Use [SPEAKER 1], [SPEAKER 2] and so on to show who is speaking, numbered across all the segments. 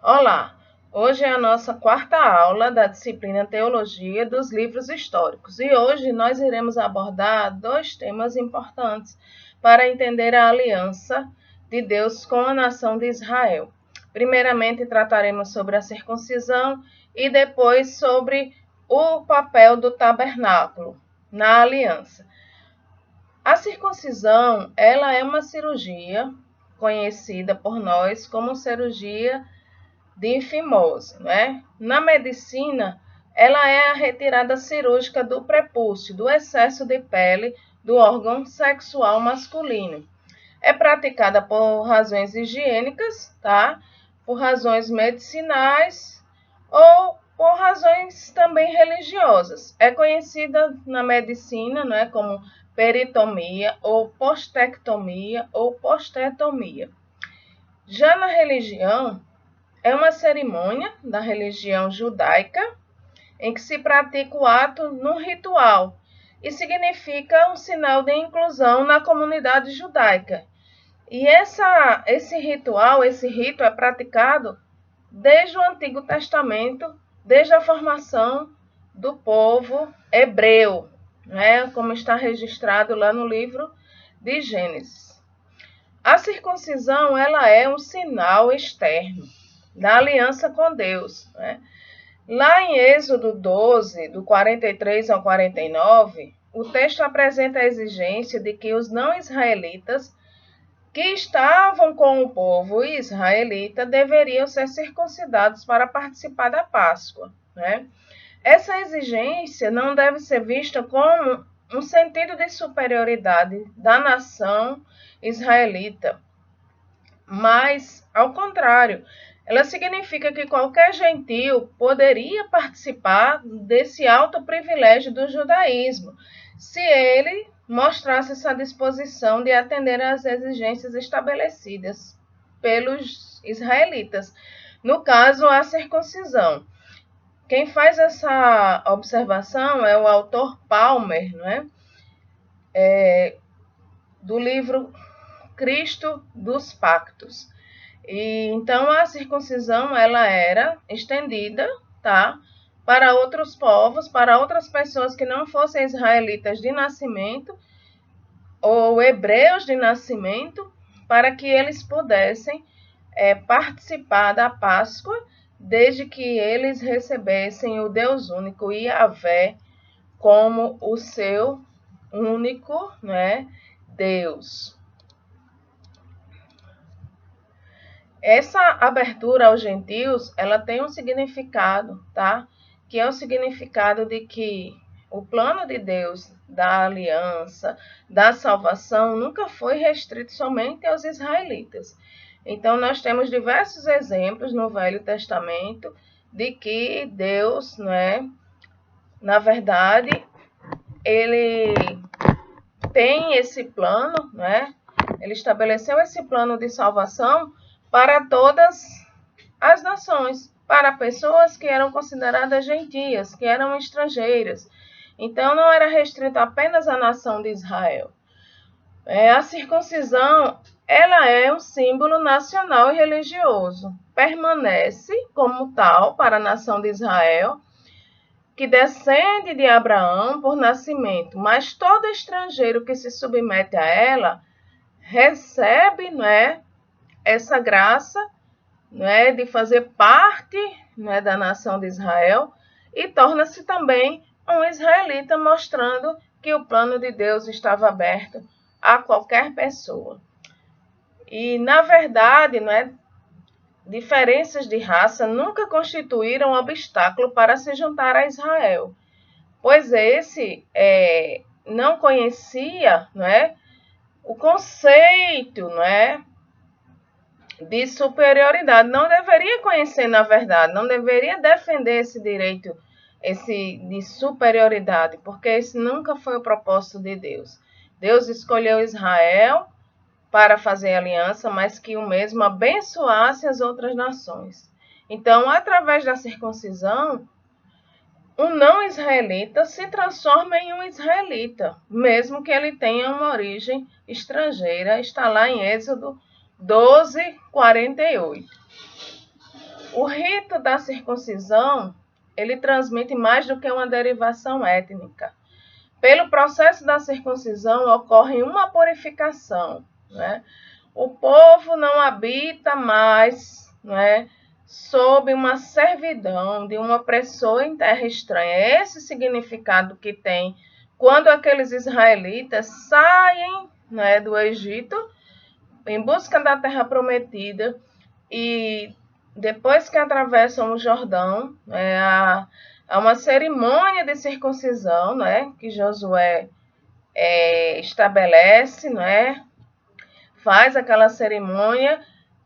[SPEAKER 1] Olá! Hoje é a nossa quarta aula da disciplina Teologia dos Livros Históricos e hoje nós iremos abordar dois temas importantes para entender a aliança de Deus com a nação de Israel. Primeiramente, trataremos sobre a circuncisão e depois sobre o papel do tabernáculo na aliança. A circuncisão, ela é uma cirurgia conhecida por nós como cirurgia de fimose, né? Na medicina, ela é a retirada cirúrgica do prepúcio, do excesso de pele do órgão sexual masculino. É praticada por razões higiênicas, tá? Por razões medicinais ou por razões também religiosas. É conhecida na medicina, né, como peritomia ou postectomia ou postetomia. Já na religião, é uma cerimônia da religião judaica em que se pratica o ato num ritual e significa um sinal de inclusão na comunidade judaica. E esse rito é praticado desde o Antigo Testamento, desde a formação do povo hebreu, né, como está registrado lá no livro de Gênesis. A circuncisão, ela é um sinal externo da aliança com Deus, né? Lá em Êxodo 12, do 43 ao 49, o texto apresenta a exigência de que os não-israelitas que estavam com o povo israelita deveriam ser circuncidados para participar da Páscoa, né? Essa exigência não deve ser vista como um sentido de superioridade da nação israelita, mas, ao contrário, ela significa que qualquer gentio poderia participar desse alto privilégio do judaísmo, se ele mostrasse essa disposição de atender às exigências estabelecidas pelos israelitas. No caso, a circuncisão. Quem faz essa observação é o autor Palmer, não é? Do livro Cristo dos Pactos. E então a circuncisão ela era estendida, tá, para outros povos, para outras pessoas que não fossem israelitas de nascimento ou hebreus de nascimento, para que eles pudessem participar da Páscoa, desde que eles recebessem o Deus único Yahvé como o seu único, né, Deus. Essa abertura aos gentios, ela tem um significado, tá? Que é o significado de que o plano de Deus da aliança, da salvação, nunca foi restrito somente aos israelitas. Então, nós temos diversos exemplos no Velho Testamento de que Deus, né, na verdade, ele tem esse plano, né? Ele estabeleceu esse plano de salvação para todas as nações, para pessoas que eram consideradas gentias, que eram estrangeiras. Então, não era restrito apenas à nação de Israel. A circuncisão, ela é um símbolo nacional e religioso. Permanece como tal para a nação de Israel, que descende de Abraão por nascimento, mas todo estrangeiro que se submete a ela recebe, né, essa graça, né, de fazer parte, né, da nação de Israel e torna-se também um israelita, mostrando que o plano de Deus estava aberto a qualquer pessoa. E, na verdade, né, diferenças de raça nunca constituíram obstáculo para se juntar a Israel, pois esse não conhecia, né, o conceito, né, de superioridade. Não deveria conhecer, na verdade, não deveria defender esse direito de superioridade, porque esse nunca foi o propósito de Deus. Deus escolheu Israel para fazer aliança, mas que o mesmo abençoasse as outras nações. Então, através da circuncisão, um não-israelita se transforma em um israelita, mesmo que ele tenha uma origem estrangeira. Está lá em Êxodo 12, 48. O rito da circuncisão, ele transmite mais do que uma derivação étnica. Pelo processo da circuncisão ocorre uma purificação, né? O povo não habita mais, né, sob uma servidão de um opressor em terra estranha. Esse significado que tem quando aqueles israelitas saem, né, do Egito em busca da terra prometida e depois que atravessam o Jordão, há uma cerimônia de circuncisão, né, que Josué estabelece, né, faz aquela cerimônia,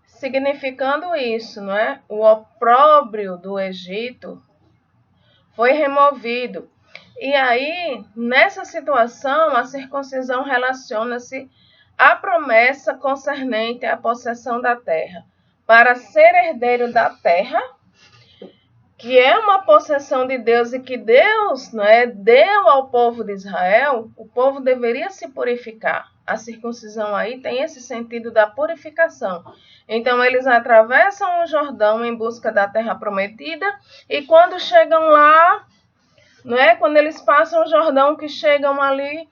[SPEAKER 1] significando isso, né, o opróbrio do Egito foi removido. E aí, nessa situação, a circuncisão relaciona-se à promessa concernente à possessão da terra. Para ser herdeiro da terra, que é uma possessão de Deus e que Deus, né, deu ao povo de Israel, o povo deveria se purificar. A circuncisão aí tem esse sentido da purificação. Então, eles atravessam o Jordão em busca da terra prometida e quando chegam lá, né, quando eles passam o Jordão, que chegam ali,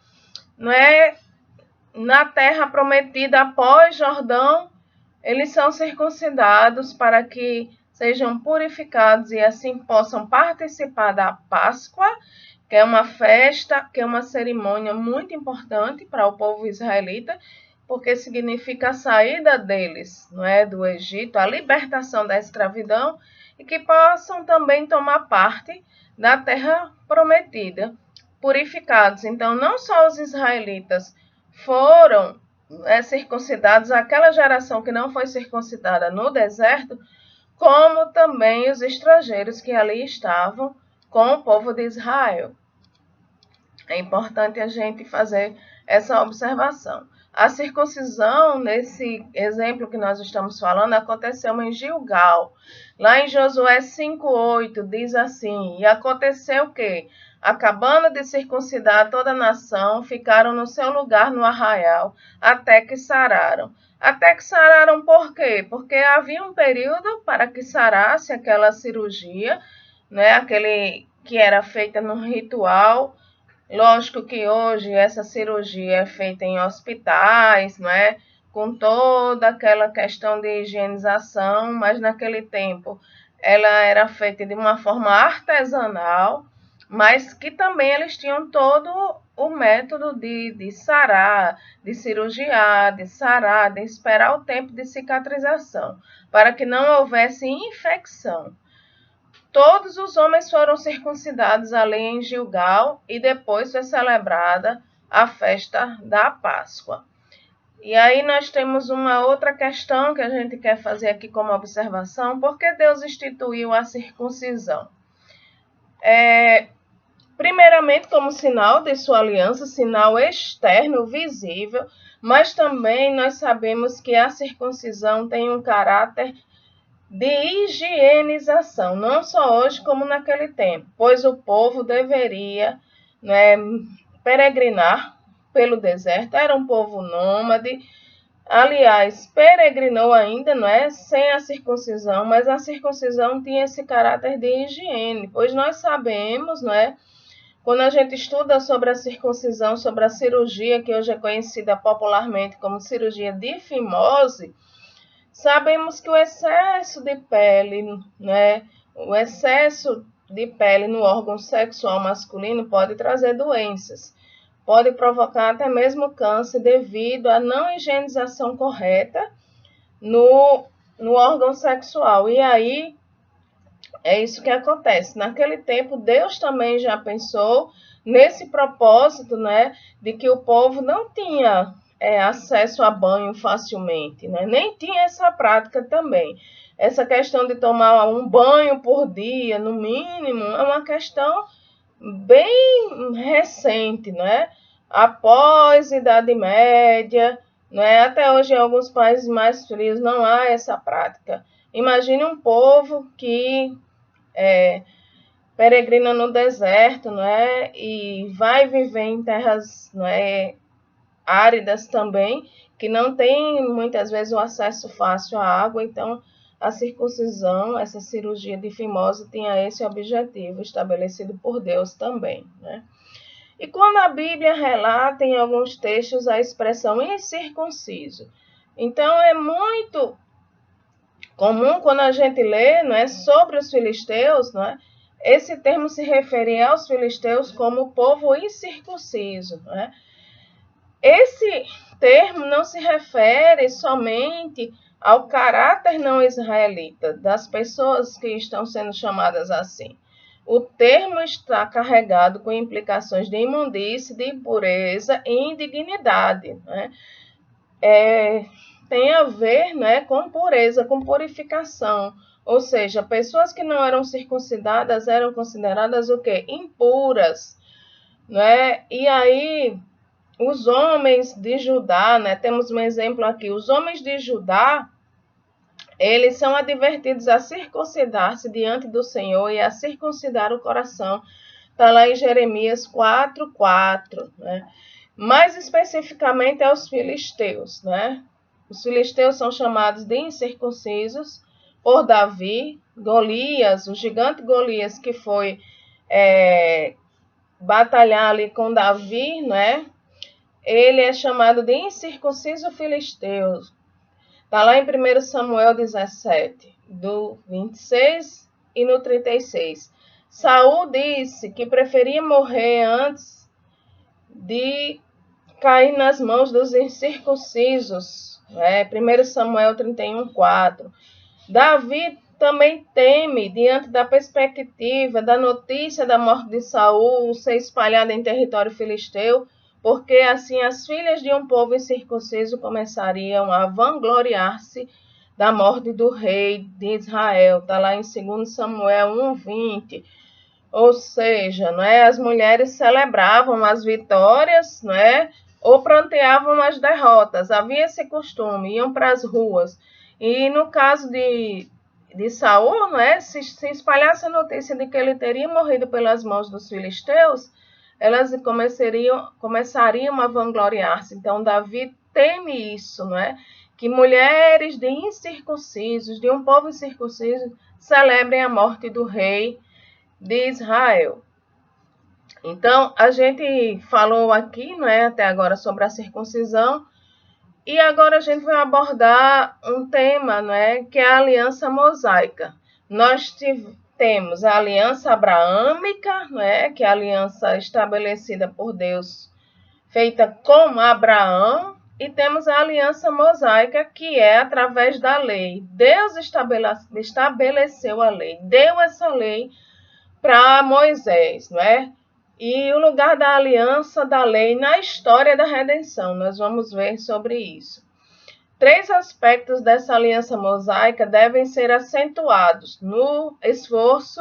[SPEAKER 1] né, na terra prometida após Jordão, eles são circuncidados para que sejam purificados e assim possam participar da Páscoa, que é uma festa, que é uma cerimônia muito importante para o povo israelita, porque significa a saída deles, não é, do Egito, a libertação da escravidão, e que possam também tomar parte da terra prometida, purificados. Então, não só os israelitas foram circuncidados, aquela geração que não foi circuncidada no deserto, como também os estrangeiros que ali estavam com o povo de Israel. É importante a gente fazer essa observação. A circuncisão, nesse exemplo que nós estamos falando, aconteceu em Gilgal. Lá em Josué 5:8 diz assim: e aconteceu que, acabando de circuncidar toda a nação, ficaram no seu lugar no arraial, até que sararam. Até que sararam por quê? Porque havia um período para que sarasse aquela cirurgia, né? Aquele que era feita no ritual. Lógico que hoje essa cirurgia é feita em hospitais, não é? Com toda aquela questão de higienização, mas naquele tempo ela era feita de uma forma artesanal, mas que também eles tinham todo o método de sarar, de cirurgiar, de sarar, de esperar o tempo de cicatrização, para que não houvesse infecção. Todos os homens foram circuncidados ali em Gilgal e depois foi celebrada a festa da Páscoa. E aí nós temos uma outra questão que a gente quer fazer aqui como observação: por que Deus instituiu a circuncisão? Primeiramente como sinal de sua aliança, sinal externo, visível, mas também nós sabemos que a circuncisão tem um caráter de higienização, não só hoje como naquele tempo, pois o povo deveria, né, peregrinar pelo deserto, era um povo nômade, aliás, peregrinou ainda, não é, sem a circuncisão, mas a circuncisão tinha esse caráter de higiene, pois nós sabemos, não é, quando a gente estuda sobre a circuncisão, sobre a cirurgia, que hoje é conhecida popularmente como cirurgia de fimose, sabemos que o excesso de pele, né, o excesso de pele no órgão sexual masculino pode trazer doenças, pode provocar até mesmo câncer devido à não higienização correta no órgão sexual. E aí é isso que acontece. Naquele tempo, Deus também já pensou nesse propósito, né, de que o povo não tinha acesso a banho facilmente, né? Nem tinha essa prática também. Essa questão de tomar um banho por dia, no mínimo, é uma questão bem recente, né? Após a Idade Média, né? Até hoje em alguns países mais frios não há essa prática. Imagine um povo que peregrina no deserto, não é? E vai viver em terras, não é, áridas também, que não tem muitas vezes o acesso fácil à água, então a circuncisão, essa cirurgia de fimose, tinha esse objetivo estabelecido por Deus também, né? E quando a Bíblia relata em alguns textos a expressão incircunciso, então é muito comum quando a gente lê, não é, sobre os filisteus, não é, esse termo se referia aos filisteus como povo incircunciso, não é? Esse termo não se refere somente ao caráter não israelita das pessoas que estão sendo chamadas assim. O termo está carregado com implicações de imundície, de impureza e indignidade, né? Tem a ver, né, com pureza, com purificação. Ou seja, pessoas que não eram circuncidadas eram consideradas o quê? Impuras, né? E aí, os homens de Judá, né? Temos um exemplo aqui. Os homens de Judá, eles são advertidos a circuncidar-se diante do Senhor e a circuncidar o coração. Está lá em Jeremias 4:4, né? Mais especificamente aos filisteus, né? Os filisteus são chamados de incircuncisos por Davi. Golias, o gigante Golias, que foi batalhar ali com Davi, né? Ele é chamado de incircunciso filisteu. Está lá em 1 Samuel 17, do 26 e no 36. Saul disse que preferia morrer antes de cair nas mãos dos incircuncisos. 1 Samuel 31:4. Davi também teme diante da perspectiva da notícia da morte de Saul ser espalhada em território filisteu, porque assim as filhas de um povo incircunciso começariam a vangloriar-se da morte do rei de Israel. Está lá em 2 Samuel 1:20. Ou seja, as mulheres celebravam as vitórias, ou pranteavam as derrotas. Havia esse costume, iam para as ruas. E no caso de Saul, se espalhasse a notícia de que ele teria morrido pelas mãos dos filisteus, elas começariam a vangloriar-se. Então, Davi teme isso, que mulheres de incircuncisos, de um povo incircunciso, celebrem a morte do rei de Israel. Então, a gente falou aqui, até agora sobre a circuncisão, e agora a gente vai abordar um tema, que é a aliança mosaica. Nós temos a aliança abraâmica, que é a aliança estabelecida por Deus, feita com Abraão, e temos a aliança mosaica, que é através da lei. Deus estabeleceu a lei, deu essa lei para Moisés, E o lugar da aliança da lei na história da redenção, nós vamos ver sobre isso. 3 aspectos dessa aliança mosaica devem ser acentuados no esforço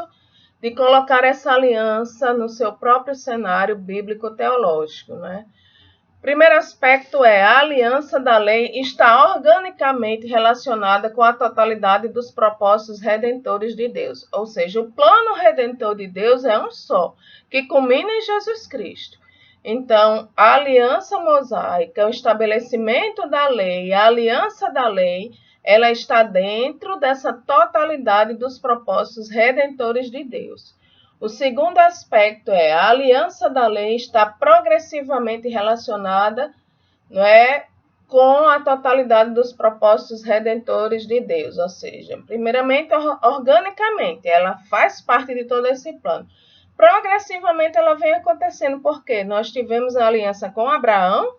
[SPEAKER 1] de colocar essa aliança no seu próprio cenário bíblico-teológico, Primeiro aspecto é a aliança da lei está organicamente relacionada com a totalidade dos propósitos redentores de Deus. Ou seja, o plano redentor de Deus é um só, que culmina em Jesus Cristo. Então, a aliança mosaica, o estabelecimento da lei, a aliança da lei, ela está dentro dessa totalidade dos propósitos redentores de Deus. O segundo aspecto é a aliança da lei está progressivamente relacionada, com a totalidade dos propósitos redentores de Deus, ou seja, primeiramente, organicamente, ela faz parte de todo esse plano. Progressivamente ela vem acontecendo, porque nós tivemos a aliança com Abraão,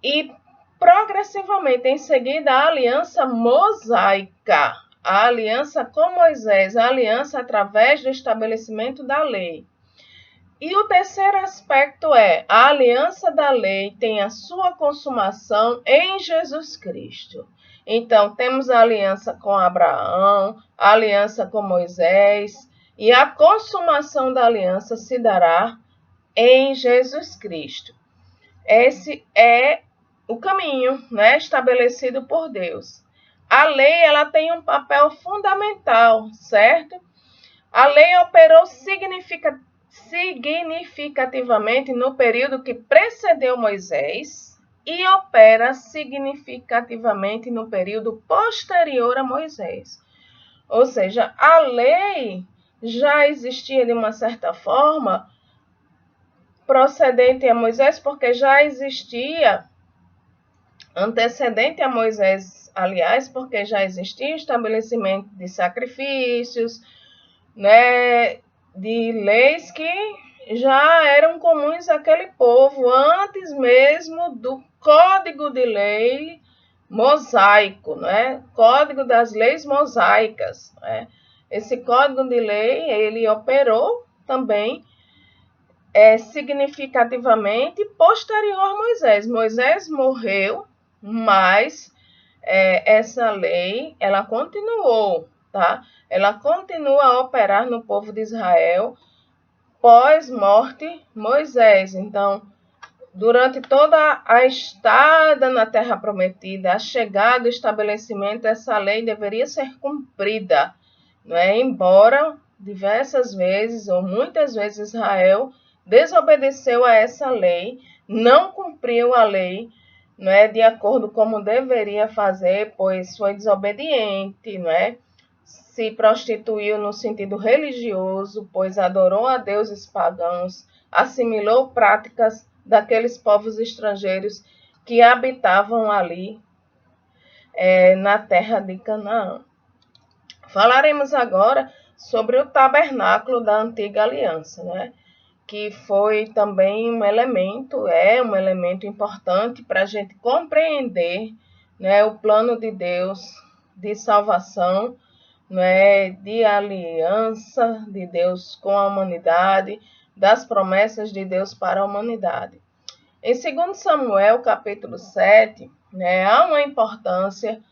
[SPEAKER 1] E progressivamente, em seguida, a aliança mosaica. A aliança com Moisés, a aliança através do estabelecimento da lei. E o terceiro aspecto é a aliança da lei tem a sua consumação em Jesus Cristo. Então, temos a aliança com Abraão, a aliança com Moisés, e a consumação da aliança se dará em Jesus Cristo. Esse é o caminho, estabelecido por Deus. A lei, ela tem um papel fundamental, certo? A lei operou significativamente no período que precedeu Moisés e opera significativamente no período posterior a Moisés. Ou seja, a lei já existia de uma certa forma procedente a Moisés, porque já existia antecedente a Moisés, aliás, porque já existia estabelecimento de sacrifícios, né, de leis que já eram comuns àquele povo antes mesmo do Código de Lei mosaico, né? Código das Leis Mosaicas, né? Esse Código de Lei, ele operou também significativamente posterior a Moisés. Moisés morreu, mas essa lei, ela continuou, tá? Ela continua a operar no povo de Israel pós-morte Moisés. Então, durante toda a estada na Terra Prometida, a chegada, o estabelecimento, essa lei deveria ser cumprida, não é? Embora diversas vezes ou muitas vezes Israel desobedeceu a essa lei, não cumpriu a lei, não é, de acordo como deveria fazer, pois foi desobediente, não é? Se prostituiu no sentido religioso, pois adorou a deuses pagãos, assimilou práticas daqueles povos estrangeiros que habitavam ali na terra de Canaã. Falaremos agora sobre o tabernáculo da antiga aliança, né? Que foi também um elemento importante para a gente compreender, né, o plano de Deus de salvação, né, de aliança de Deus com a humanidade, das promessas de Deus para a humanidade. Em 2 Samuel, capítulo 7, né, há uma importância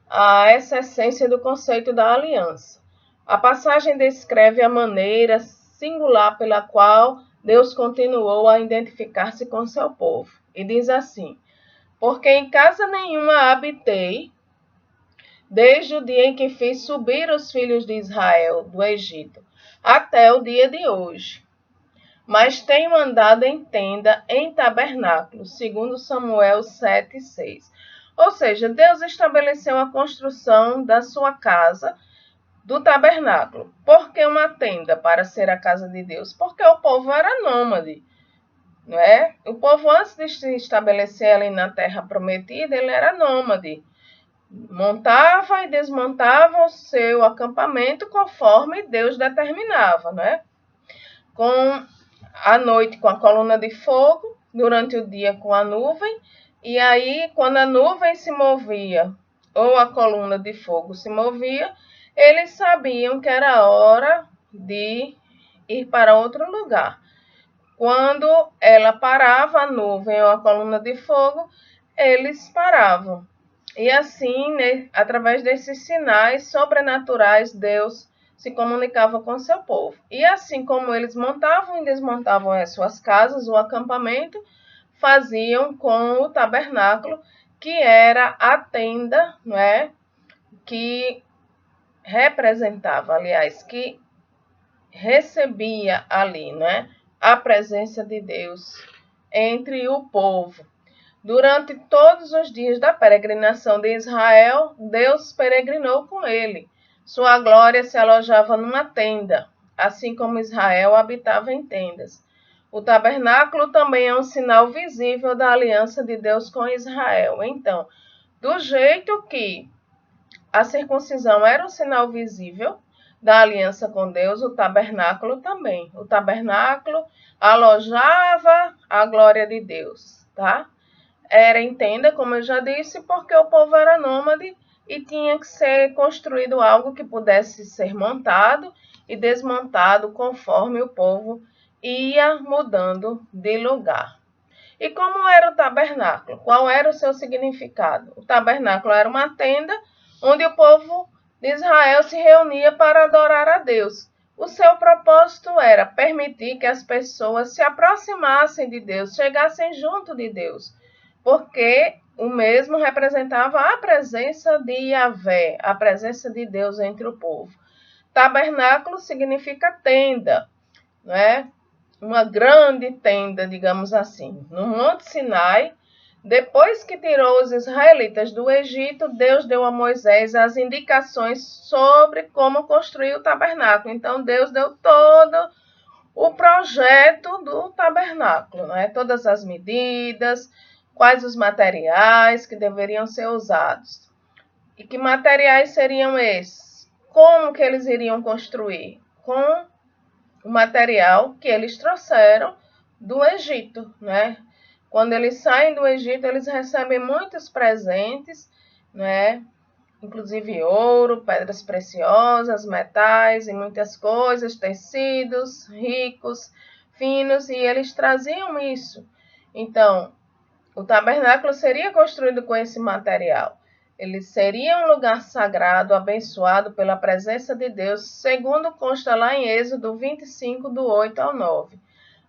[SPEAKER 1] a essa essência do conceito da aliança. A passagem descreve a maneira singular pela qual Deus continuou a identificar-se com seu povo. E diz assim: porque em casa nenhuma habitei, desde o dia em que fiz subir os filhos de Israel do Egito, até o dia de hoje. Mas tenho andado em tenda, em tabernáculo, segundo Samuel 7:6. Ou seja, Deus estabeleceu a construção da sua casa, do tabernáculo. Por que uma tenda para ser a casa de Deus? Porque o povo era nômade, não é? O povo, antes de se estabelecer ali na terra prometida, ele era nômade. Montava e desmontava o seu acampamento conforme Deus determinava, não é? Com a noite com a coluna de fogo, durante o dia com a nuvem, e aí quando a nuvem se movia ou a coluna de fogo se movia, eles sabiam que era hora de ir para outro lugar. Quando ela parava, a nuvem ou a coluna de fogo, eles paravam. E assim, né, através desses sinais sobrenaturais, Deus se comunicava com seu povo. E assim como eles montavam e desmontavam as suas casas, o acampamento, faziam com o tabernáculo, que era a tenda, não é? Que representava, aliás, que recebia ali, né, a presença de Deus entre o povo. Durante todos os dias da peregrinação de Israel, Deus peregrinou com ele. Sua glória se alojava numa tenda, assim como Israel habitava em tendas. O tabernáculo também é um sinal visível da aliança de Deus com Israel. Então, do jeito que a circuncisão era um sinal visível da aliança com Deus, o tabernáculo também. O tabernáculo alojava a glória de Deus, tá? Era em tenda, como eu já disse, porque o povo era nômade e tinha que ser construído algo que pudesse ser montado e desmontado conforme o povo ia mudando de lugar. E como era o tabernáculo? Qual era o seu significado? O tabernáculo era uma tenda onde o povo de Israel se reunia para adorar a Deus. O seu propósito era permitir que as pessoas se aproximassem de Deus, chegassem junto de Deus, porque o mesmo representava a presença de Yahvé, a presença de Deus entre o povo. Tabernáculo significa tenda, não é? Uma grande tenda, digamos assim. No Monte Sinai, Depois que tirou os israelitas do Egito, Deus deu a Moisés as indicações sobre como construir o tabernáculo. Então, Deus deu todo o projeto do tabernáculo, né? Todas as medidas, quais os materiais que deveriam ser usados. E que materiais seriam esses? Como que eles iriam construir? Com o material que eles trouxeram do Egito, né? Quando eles saem do Egito, eles recebem muitos presentes, né? Inclusive ouro, pedras preciosas, metais e muitas coisas, tecidos ricos, finos, e eles traziam isso. Então, o tabernáculo seria construído com esse material. Ele seria um lugar sagrado, abençoado pela presença de Deus, segundo consta lá em Êxodo 25, do 8 ao 9.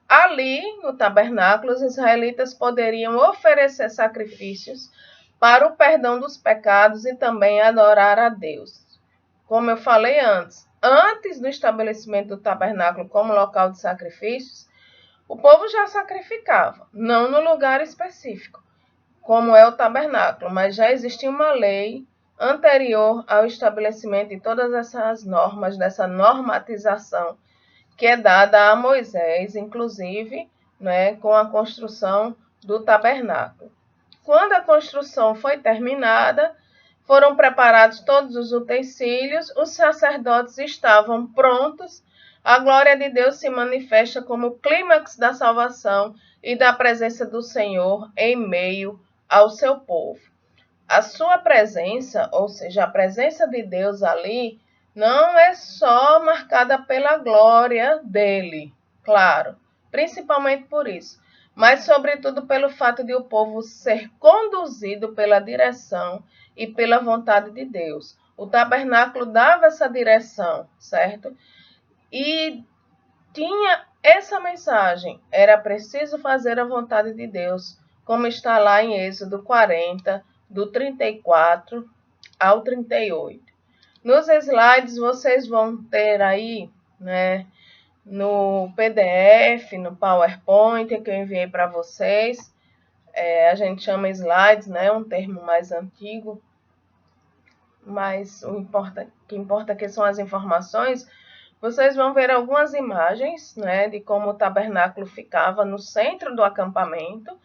[SPEAKER 1] Ali, no tabernáculo, os israelitas poderiam oferecer sacrifícios para o perdão dos pecados e também adorar a Deus. Como eu falei antes do estabelecimento do tabernáculo como local de sacrifícios, o povo já sacrificava, não no lugar específico, como é o tabernáculo, mas já existia uma lei anterior ao estabelecimento de todas essas normas, dessa normatização, que é dada a Moisés, inclusive, né, com a construção do tabernáculo. Quando a construção foi terminada, foram preparados todos os utensílios, os sacerdotes estavam prontos, a glória de Deus se manifesta como o clímax da salvação e da presença do Senhor em meio ao seu povo. A sua presença, ou seja, a presença de Deus ali, não é só marcada pela glória dele, claro, principalmente por isso, mas sobretudo pelo fato de o povo ser conduzido pela direção e pela vontade de Deus. O tabernáculo dava essa direção, certo? E tinha essa mensagem, era preciso fazer a vontade de Deus, como está lá em Êxodo 40, do 34 ao 38. Nos slides vocês vão ter aí, né, no PDF, no PowerPoint que eu enviei para vocês, a gente chama slides, né, um termo mais antigo, mas que importa aqui são as informações. Vocês vão ver algumas imagens, né, de como o tabernáculo ficava no centro do acampamento,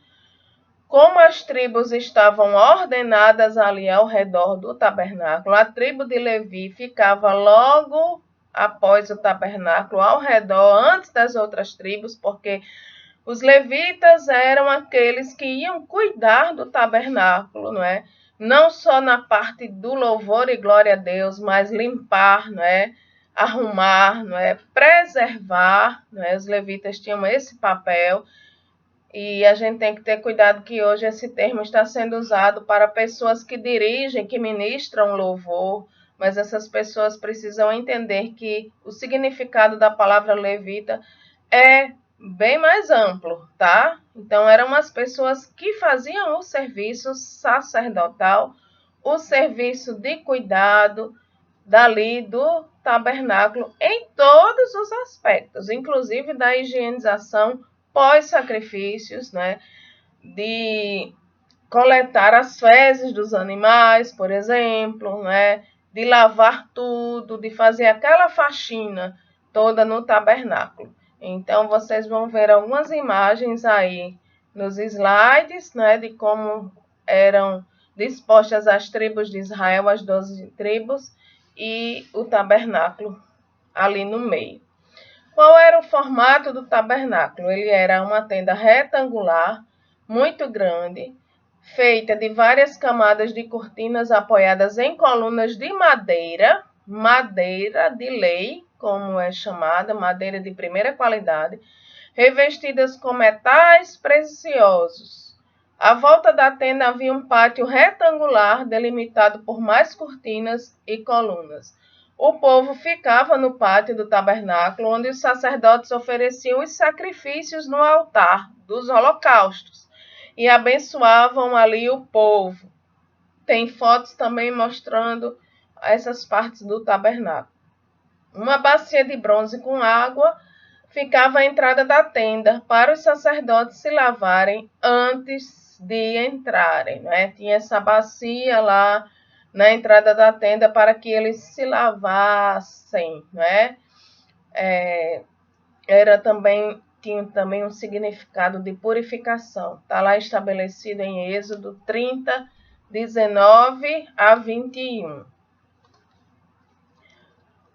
[SPEAKER 1] como as tribos estavam ordenadas ali ao redor do tabernáculo. A tribo de Levi ficava logo após o tabernáculo, ao redor, antes das outras tribos, porque os levitas eram aqueles que iam cuidar do tabernáculo, não é? Não só na parte do louvor e glória a Deus, mas limpar, não é? Arrumar, não é? Preservar, não é? Os levitas tinham esse papel. E a gente tem que ter cuidado que hoje esse termo está sendo usado para pessoas que dirigem, que ministram louvor, mas essas pessoas precisam entender que o significado da palavra levita é bem mais amplo, tá? Então, eram as pessoas que faziam o serviço sacerdotal, o serviço de cuidado dali do tabernáculo em todos os aspectos, inclusive da higienização pós-sacrifícios, né? De coletar as fezes dos animais, por exemplo, né? De lavar tudo, de fazer aquela faxina toda no tabernáculo. Então, vocês vão ver algumas imagens aí nos slides, né? De como eram dispostas as tribos de Israel, as 12 tribos, e o tabernáculo ali no meio. Qual era o formato do tabernáculo? Ele era uma tenda retangular, muito grande, feita de várias camadas de cortinas apoiadas em colunas de madeira, madeira de lei, como é chamada, madeira de primeira qualidade, revestidas com metais preciosos. À volta da tenda havia um pátio retangular delimitado por mais cortinas e colunas. O povo ficava no pátio do tabernáculo, onde os sacerdotes ofereciam os sacrifícios no altar dos holocaustos e abençoavam ali o povo. Tem fotos também mostrando essas partes do tabernáculo. Uma bacia de bronze com água ficava à entrada da tenda para os sacerdotes se lavarem antes antes de entrarem, né? Tinha essa bacia lá na entrada da tenda para que eles se lavassem, né? Tinha também um significado de purificação. Está lá estabelecido em Êxodo 30, 19 a 21.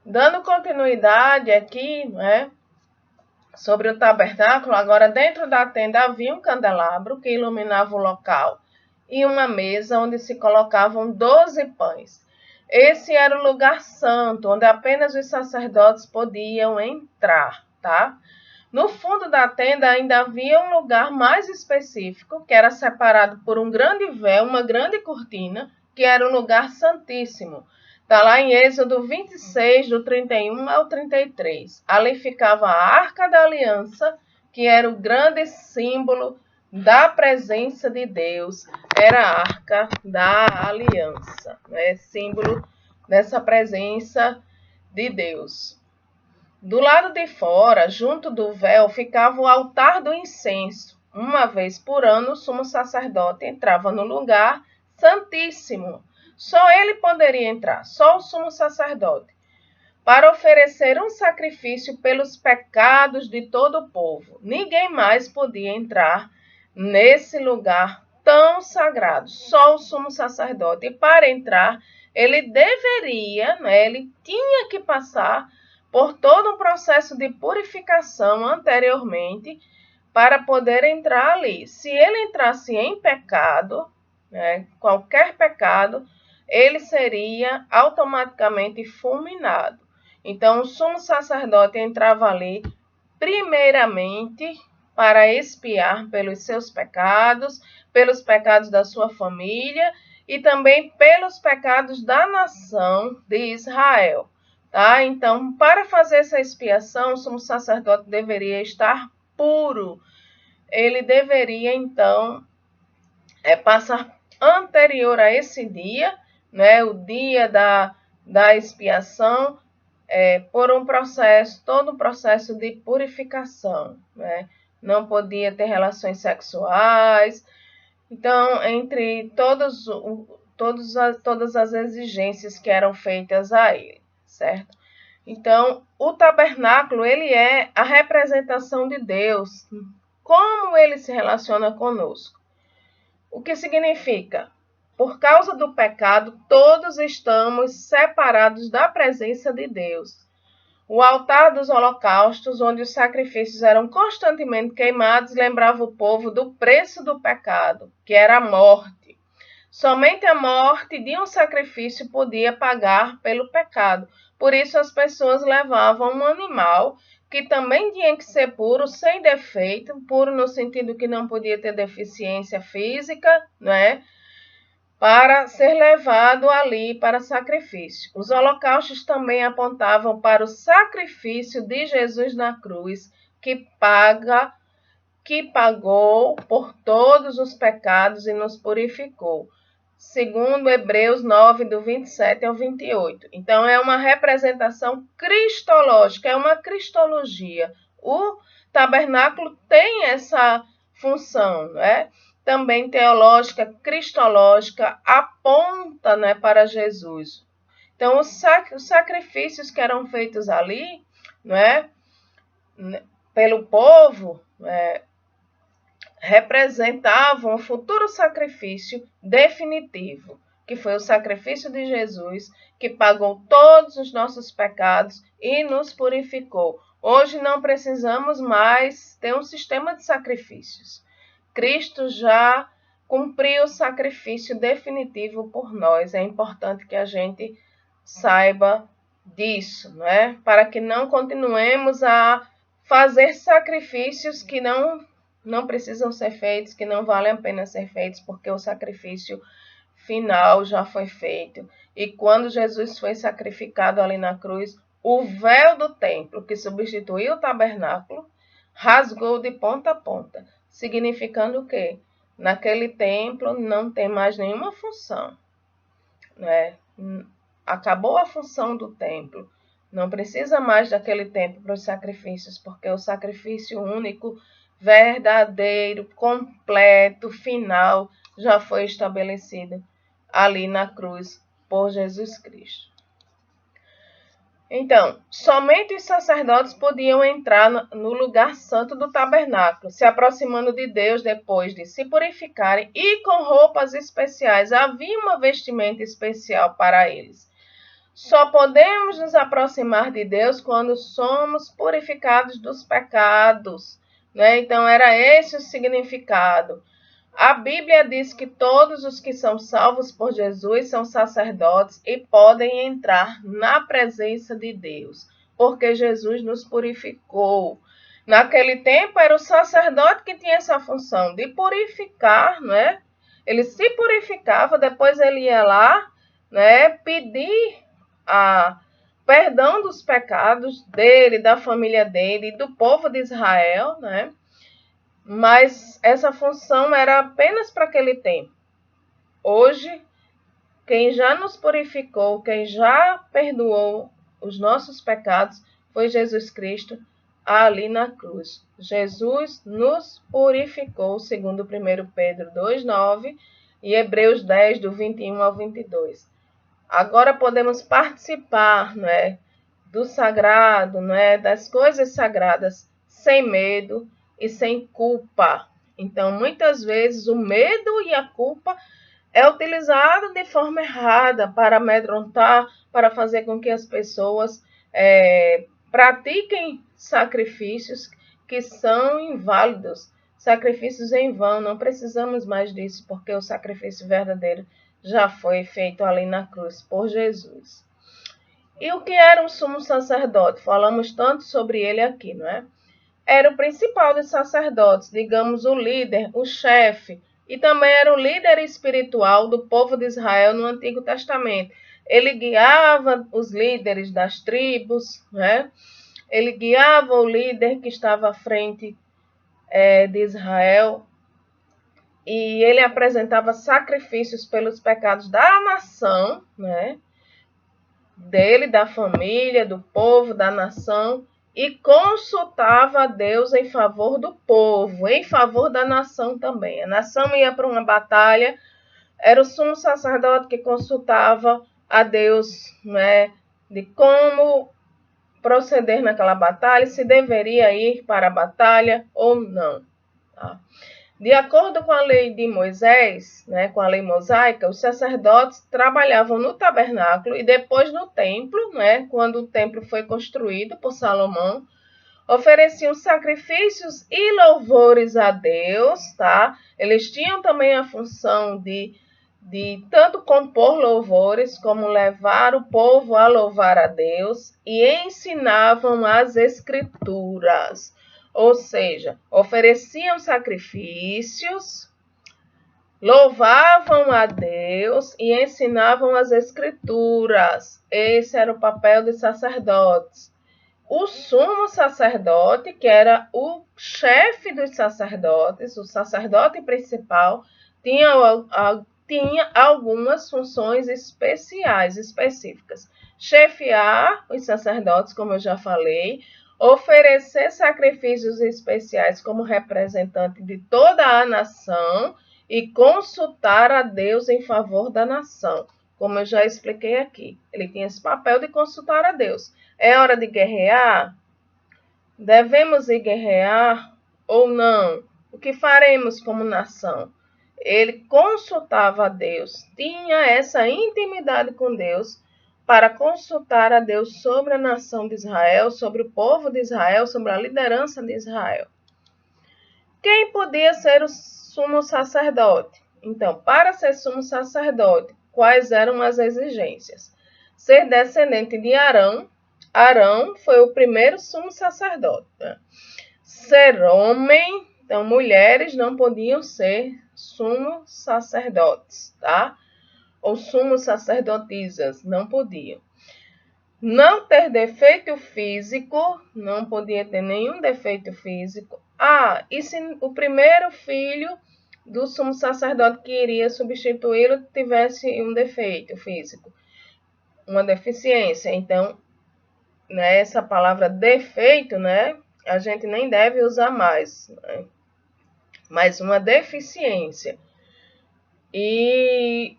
[SPEAKER 1] Dando continuidade aqui, né, sobre o tabernáculo, agora dentro da tenda havia um candelabro que iluminava o local e uma mesa onde se colocavam 12 pães. Esse era o lugar santo, onde apenas os sacerdotes podiam entrar, tá? No fundo da tenda ainda havia um lugar mais específico, que era separado por um grande véu, uma grande cortina, que era o lugar santíssimo. Está lá em Êxodo 26, do 31 ao 33. Ali ficava a Arca da Aliança, que era o grande símbolo da presença de Deus. Era a Arca da Aliança, né? Símbolo dessa presença de Deus. Do lado de fora, junto do véu, ficava o altar do incenso. Uma vez por ano, o sumo sacerdote entrava no lugar santíssimo. Só ele poderia entrar, só o sumo sacerdote, para oferecer um sacrifício pelos pecados de todo o povo. Ninguém mais podia entrar nesse lugar tão sagrado, só o sumo sacerdote. E para entrar, ele deveria, né, ele tinha que passar por todo um processo de purificação anteriormente para poder entrar ali. Se ele entrasse em pecado, né, qualquer pecado, ele seria automaticamente fulminado. Então, o sumo sacerdote entrava ali, primeiramente, para expiar pelos seus pecados da sua família e também pelos pecados da nação de Israel. Tá? Então, para fazer essa expiação, o sumo sacerdote deveria estar puro. Ele deveria, então, passar anterior a esse dia, né, o dia da expiação, por um processo, todo um processo de purificação, né? Não podia ter relações sexuais. Então, entre todas as exigências que eram feitas a ele, certo? Então, o tabernáculo, ele é a representação de Deus, como ele se relaciona conosco. O que significa? Por causa do pecado, todos estamos separados da presença de Deus. O altar dos holocaustos, onde os sacrifícios eram constantemente queimados, lembrava o povo do preço do pecado, que era a morte. Somente a morte de um sacrifício podia pagar pelo pecado. Por isso as pessoas levavam um animal que também tinha que ser puro, sem defeito, puro no sentido que não podia ter deficiência física, né? Para ser levado ali para sacrifício. Os holocaustos também apontavam para o sacrifício de Jesus na cruz, que pagou por todos os pecados e nos purificou. Segundo Hebreus 9, do 27 ao 28. Então, é uma representação cristológica, é uma cristologia. O tabernáculo tem essa função, né? Também teológica, cristológica, aponta, né, para Jesus. Então, os sacrifícios que eram feitos ali, né, pelo povo, representavam o futuro sacrifício definitivo, que foi o sacrifício de Jesus, que pagou todos os nossos pecados e nos purificou. Hoje não precisamos mais ter um sistema de sacrifícios. Cristo já cumpriu o sacrifício definitivo por nós. É importante que a gente saiba disso, não é? Para que não continuemos a fazer sacrifícios que não precisam ser feitos, que não valem a pena ser feitos, porque o sacrifício final já foi feito. E quando Jesus foi sacrificado ali na cruz, o véu do templo, que substituiu o tabernáculo, rasgou de ponta a ponta, significando o quê? Naquele templo não tem mais nenhuma função, né? Acabou a função do templo. Não precisa mais daquele templo para os sacrifícios, porque o sacrifício único verdadeiro, completo, final, já foi estabelecido ali na cruz por Jesus Cristo. Então, somente os sacerdotes podiam entrar no lugar santo do tabernáculo, se aproximando de Deus depois de se purificarem e com roupas especiais. Havia uma vestimenta especial para eles. Só podemos nos aproximar de Deus quando somos purificados dos pecados, né? Então, era esse o significado. A Bíblia diz que todos os que são salvos por Jesus são sacerdotes e podem entrar na presença de Deus, porque Jesus nos purificou. Naquele tempo era o sacerdote que tinha essa função de purificar, né? Ele se purificava, depois ele ia lá, né, pedir perdão dos pecados dele, da família dele e do povo de Israel, né? Mas essa função era apenas para aquele tempo. Hoje, quem já nos purificou, quem já perdoou os nossos pecados, foi Jesus Cristo ali na cruz. Jesus nos purificou, segundo 1 Pedro 2,9 e Hebreus 10, do 21 ao 22. Agora podemos participar, né, do sagrado, né, das coisas sagradas, sem medo e sem culpa. Então, muitas vezes, o medo e a culpa é utilizado de forma errada para amedrontar, para fazer com que as pessoas pratiquem sacrifícios que são inválidos, sacrifícios em vão. Não precisamos mais disso, porque o sacrifício verdadeiro já foi feito ali na cruz por Jesus. E o que era um sumo sacerdote? Falamos tanto sobre ele aqui, não é? Era o principal dos sacerdotes, digamos, o líder, o chefe, e também era o líder espiritual do povo de Israel no Antigo Testamento. Ele guiava os líderes das tribos, né? Ele guiava o líder que estava à frente de Israel, e ele apresentava sacrifícios pelos pecados da nação, né? Dele, da família, do povo, da nação, e consultava a Deus em favor do povo, em favor da nação também. A nação ia para uma batalha, era o sumo sacerdote que consultava a Deus, né, de como proceder naquela batalha, se deveria ir para a batalha ou não. Tá? De acordo com a lei de Moisés, né, com a lei mosaica, os sacerdotes trabalhavam no tabernáculo e depois no templo, né, quando o templo foi construído por Salomão, ofereciam sacrifícios e louvores a Deus, tá? Eles tinham também a função de tanto compor louvores como levar o povo a louvar a Deus e ensinavam as escrituras. Ou seja, ofereciam sacrifícios, louvavam a Deus e ensinavam as escrituras. Esse era o papel dos sacerdotes. O sumo sacerdote, que era o chefe dos sacerdotes, o sacerdote principal, tinha algumas funções específicas. Chefiar os sacerdotes, como eu já falei, oferecer sacrifícios especiais como representante de toda a nação e consultar a Deus em favor da nação, como eu já expliquei aqui. Ele tinha esse papel de consultar a Deus. É hora de guerrear? Devemos ir guerrear ou não? O que faremos como nação? Ele consultava a Deus, tinha essa intimidade com Deus, para consultar a Deus sobre a nação de Israel, sobre o povo de Israel, sobre a liderança de Israel. Quem podia ser o sumo sacerdote? Então, para ser sumo sacerdote, quais eram as exigências? Ser descendente de Arão. Arão foi o primeiro sumo sacerdote. Né? Ser homem, então mulheres não podiam ser sumos sacerdotes, tá? Ou sumos sacerdotisas, não podiam. Não ter defeito físico, não podia ter nenhum defeito físico. E se o primeiro filho do sumo sacerdote que iria substituí-lo tivesse um defeito físico, uma deficiência? Então, né, essa palavra defeito, né, a gente nem deve usar mais, né? Mas uma deficiência. E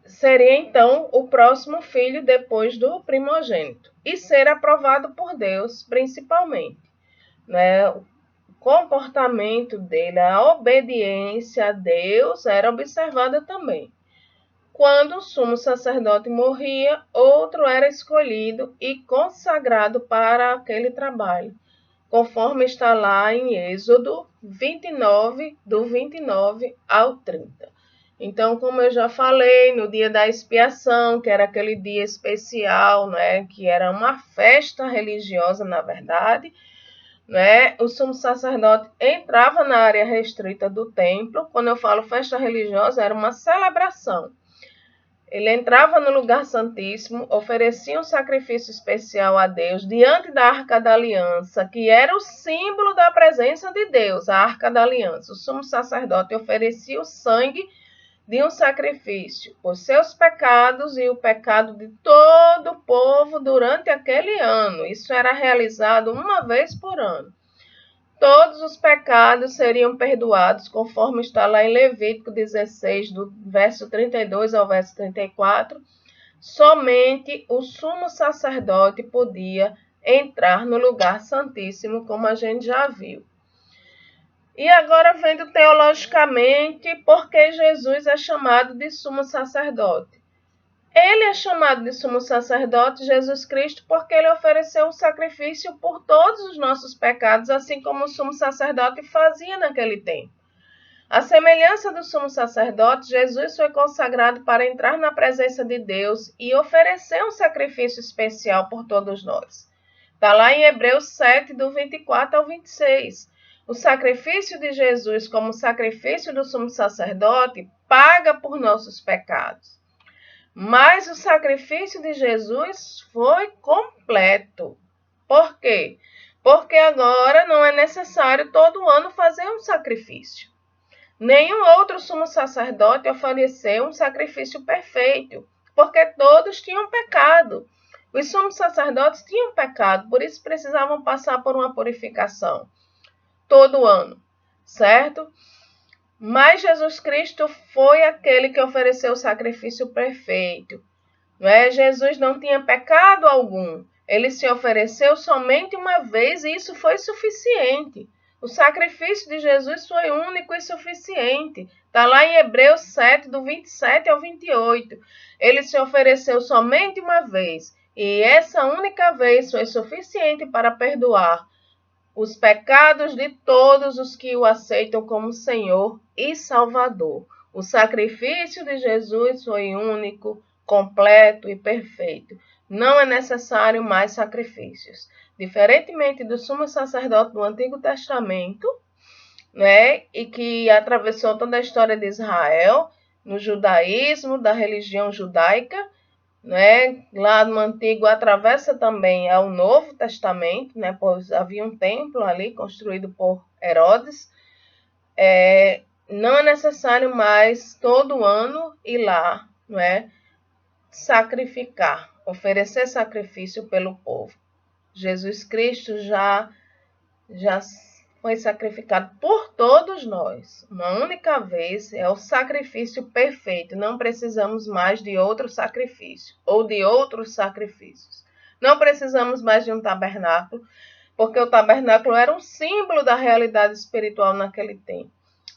[SPEAKER 1] seria então o próximo filho depois do primogênito. E ser aprovado por Deus, principalmente, né? O comportamento dele, a obediência a Deus era observada também. Quando o sumo sacerdote morria, outro era escolhido e consagrado para aquele trabalho, conforme está lá em Êxodo 29, do 29 ao 30. Então, como eu já falei, no dia da expiação, que era aquele dia especial, né, que era uma festa religiosa, na verdade, né, o sumo sacerdote entrava na área restrita do templo. Quando eu falo festa religiosa, era uma celebração. Ele entrava no lugar santíssimo, oferecia um sacrifício especial a Deus diante da Arca da Aliança, que era o símbolo da presença de Deus, a Arca da Aliança. O sumo sacerdote oferecia o sangue de um sacrifício por seus pecados e o pecado de todo o povo durante aquele ano. Isso era realizado uma vez por ano. Todos os pecados seriam perdoados, conforme está lá em Levítico 16, do verso 32 ao verso 34. Somente o sumo sacerdote podia entrar no lugar santíssimo, como a gente já viu. E agora, vendo teologicamente, por que Jesus é chamado de sumo sacerdote? Ele é chamado de sumo sacerdote, Jesus Cristo, porque ele ofereceu um sacrifício por todos os nossos pecados, assim como o sumo sacerdote fazia naquele tempo. À semelhança do sumo sacerdote, Jesus foi consagrado para entrar na presença de Deus e oferecer um sacrifício especial por todos nós. Está lá em Hebreus 7, do 24 ao 26. O sacrifício de Jesus, como sacrifício do sumo sacerdote, paga por nossos pecados. Mas o sacrifício de Jesus foi completo. Por quê? Porque agora não é necessário todo ano fazer um sacrifício. Nenhum outro sumo sacerdote ofereceu um sacrifício perfeito, porque todos tinham pecado. Os sumos sacerdotes tinham pecado, por isso precisavam passar por uma purificação todo ano, certo? Mas Jesus Cristo foi aquele que ofereceu o sacrifício perfeito. Não é? Jesus não tinha pecado algum. Ele se ofereceu somente uma vez e isso foi suficiente. O sacrifício de Jesus foi único e suficiente. Está lá em Hebreus 7, do 27 ao 28. Ele se ofereceu somente uma vez e essa única vez foi suficiente para perdoar os pecados de todos os que o aceitam como Senhor e Salvador. O sacrifício de Jesus foi único, completo e perfeito. Não é necessário mais sacrifícios. Diferentemente do sumo sacerdote do Antigo Testamento, né, e que atravessou toda a história de Israel, no judaísmo, da religião judaica, né? Lá no Antigo atravessa também ao Novo Testamento, né? Pois havia um templo ali construído por Herodes. Não é necessário mais todo ano ir lá, não é? Sacrificar, oferecer sacrifício pelo povo. Jesus Cristo já foi sacrificado por todos nós. Uma única vez é o sacrifício perfeito. Não precisamos mais de outro sacrifício ou de outros sacrifícios. Não precisamos mais de um tabernáculo, porque o tabernáculo era um símbolo da realidade espiritual naquele tempo.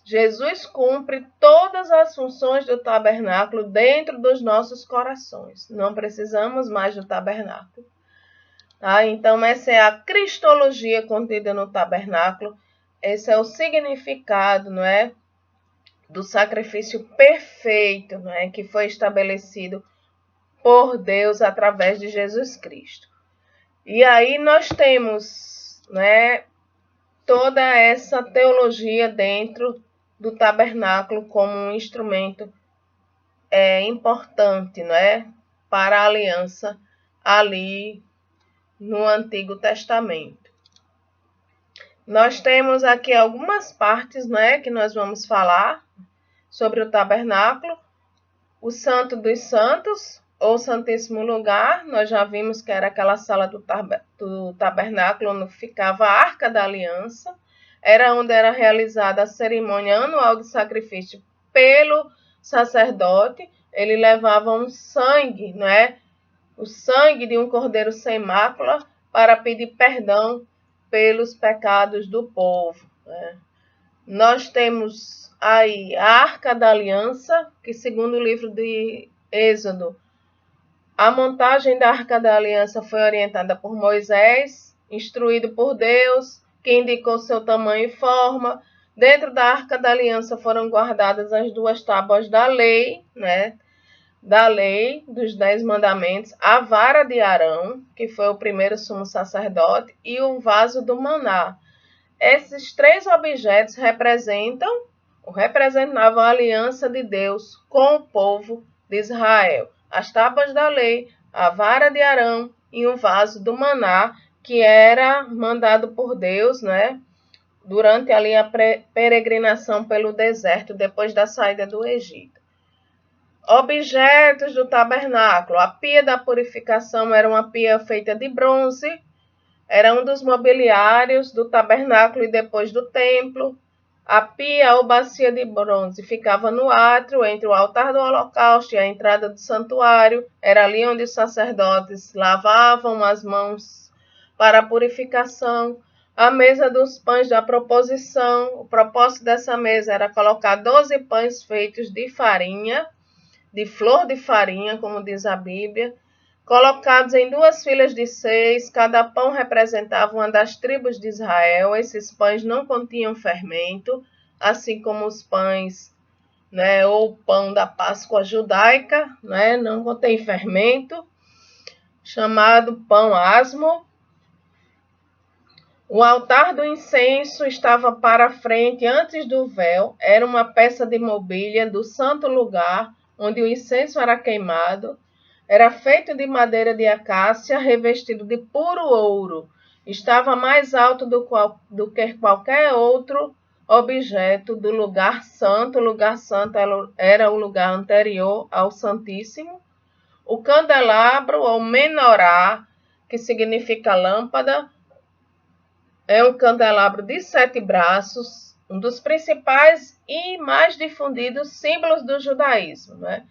[SPEAKER 1] Jesus cumpre todas as funções do tabernáculo dentro dos nossos corações. Não precisamos mais do tabernáculo. Tá? Então, essa é a cristologia contida no tabernáculo. Esse é o significado, não é, do sacrifício perfeito, não é, que foi estabelecido por Deus através de Jesus Cristo. E aí nós temos, né, toda essa teologia dentro do tabernáculo como um instrumento importante, não é, para a aliança ali no Antigo Testamento. Nós temos aqui algumas partes, né, que nós vamos falar sobre o tabernáculo. O Santo dos Santos, ou Santíssimo Lugar, nós já vimos que era aquela sala do tabernáculo onde ficava a Arca da Aliança, era onde era realizada a cerimônia anual de sacrifício pelo sacerdote. Ele levava um sangue, né? O sangue de um cordeiro sem mácula para pedir perdão pelos pecados do povo, né? Nós temos aí a Arca da Aliança, que segundo o livro de Êxodo, a montagem da Arca da Aliança foi orientada por Moisés, instruído por Deus, que indicou seu tamanho e forma. Dentro da Arca da Aliança foram guardadas as 2 tábuas da lei, né? Da lei dos 10 mandamentos, a vara de Arão, que foi o primeiro sumo sacerdote, e o vaso do maná. Esses 3 objetos representavam a aliança de Deus com o povo de Israel. As tábuas da lei, a vara de Arão e o vaso do maná, que era mandado por Deus, né, durante ali a peregrinação pelo deserto, depois da saída do Egito. Objetos do tabernáculo. A pia da purificação era uma pia feita de bronze, era um dos mobiliários do tabernáculo e depois do templo. A pia ou bacia de bronze ficava no átrio, entre o altar do holocausto e a entrada do santuário. Era ali onde os sacerdotes lavavam as mãos para a purificação. A mesa dos pães da proposição. O propósito dessa mesa era colocar 12 pães feitos de farinha, de flor de farinha, como diz a Bíblia, colocados em 2 filas de 6, cada pão representava uma das tribos de Israel. Esses pães não continham fermento, assim como os pães, né, ou o pão da Páscoa judaica, né, não contém fermento, chamado pão asmo. O altar do incenso estava para a frente, antes do véu, era uma peça de mobília do santo lugar, onde o incenso era queimado. Era feito de madeira de acácia, revestido de puro ouro. Estava mais alto do que qualquer outro objeto do lugar santo. O lugar santo era o lugar anterior ao Santíssimo. O candelabro, ou menorá, que significa lâmpada, é um candelabro de 7 braços, um dos principais e mais difundidos símbolos do judaísmo, né?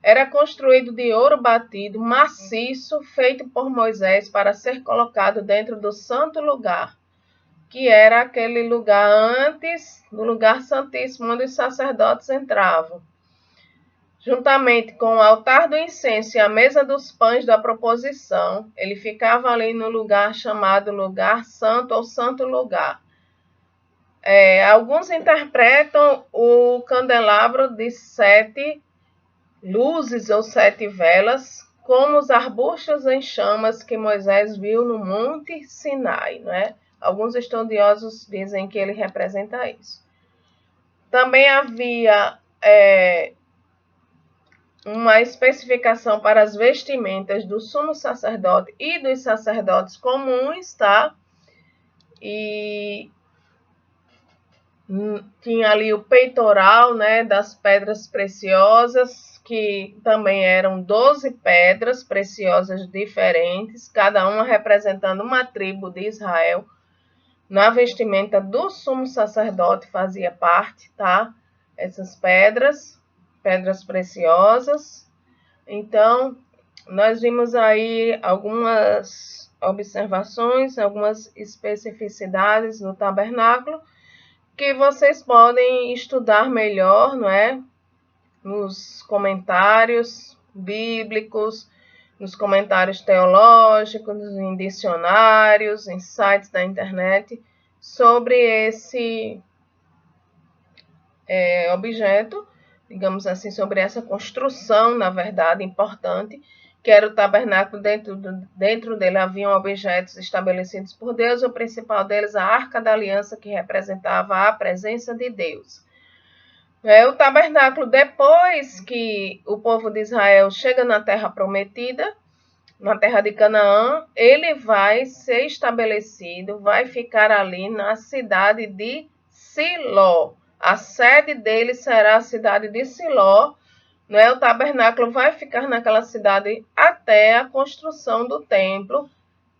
[SPEAKER 1] Era construído de ouro batido, maciço, feito por Moisés para ser colocado dentro do santo lugar, que era aquele lugar antes do lugar santíssimo, onde os sacerdotes entravam. Juntamente com o altar do incenso e a mesa dos pães da proposição, ele ficava ali no lugar chamado lugar santo ou santo lugar. Alguns interpretam o candelabro de 7 luzes ou 7 velas, como os arbustos em chamas que Moisés viu no Monte Sinai, né? Alguns estudiosos dizem que ele representa isso. Também havia uma especificação para as vestimentas do sumo sacerdote e dos sacerdotes comuns, tá? E tinha ali o peitoral, né, das pedras preciosas, que também eram 12 pedras preciosas diferentes, cada uma representando uma tribo de Israel. Na vestimenta do sumo sacerdote fazia parte, tá? Essas pedras preciosas. Então, nós vimos aí algumas observações, algumas especificidades no tabernáculo, que vocês podem estudar melhor, não é? Nos comentários bíblicos, nos comentários teológicos, em dicionários, em sites da internet, sobre esse objeto, digamos assim, sobre essa construção, na verdade, importante, que era o tabernáculo. Dentro dele haviam objetos estabelecidos por Deus, o principal deles a Arca da Aliança, que representava a presença de Deus. O tabernáculo, depois que o povo de Israel chega na terra prometida, na terra de Canaã, ele vai ser estabelecido, vai ficar ali na cidade de Siló. A sede dele será a cidade de Siló, O tabernáculo vai ficar naquela cidade até a construção do templo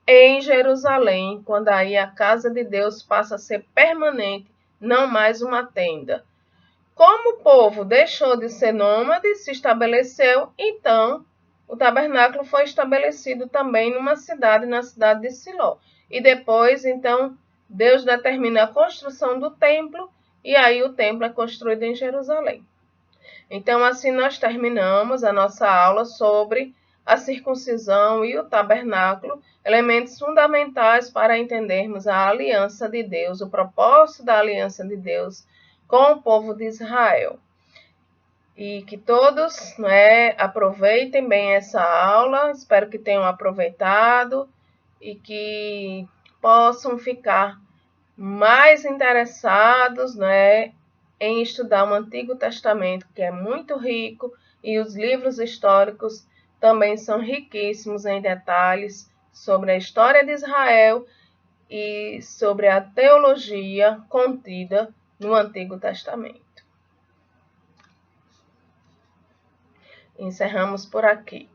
[SPEAKER 1] em Jerusalém, quando aí a casa de Deus passa a ser permanente, não mais uma tenda. Como o povo deixou de ser nômade, se estabeleceu, então o tabernáculo foi estabelecido também numa cidade, na cidade de Siló. E depois, então, Deus determina a construção do templo, e aí o templo é construído em Jerusalém. Então, assim nós terminamos a nossa aula sobre a circuncisão e o tabernáculo, elementos fundamentais para entendermos a aliança de Deus, o propósito da aliança de Deus com o povo de Israel. E que todos aproveitem bem essa aula, espero que tenham aproveitado e que possam ficar mais interessados em estudar o Antigo Testamento, que é muito rico, e os livros históricos também são riquíssimos em detalhes sobre a história de Israel e sobre a teologia contida no Antigo Testamento. Encerramos por aqui.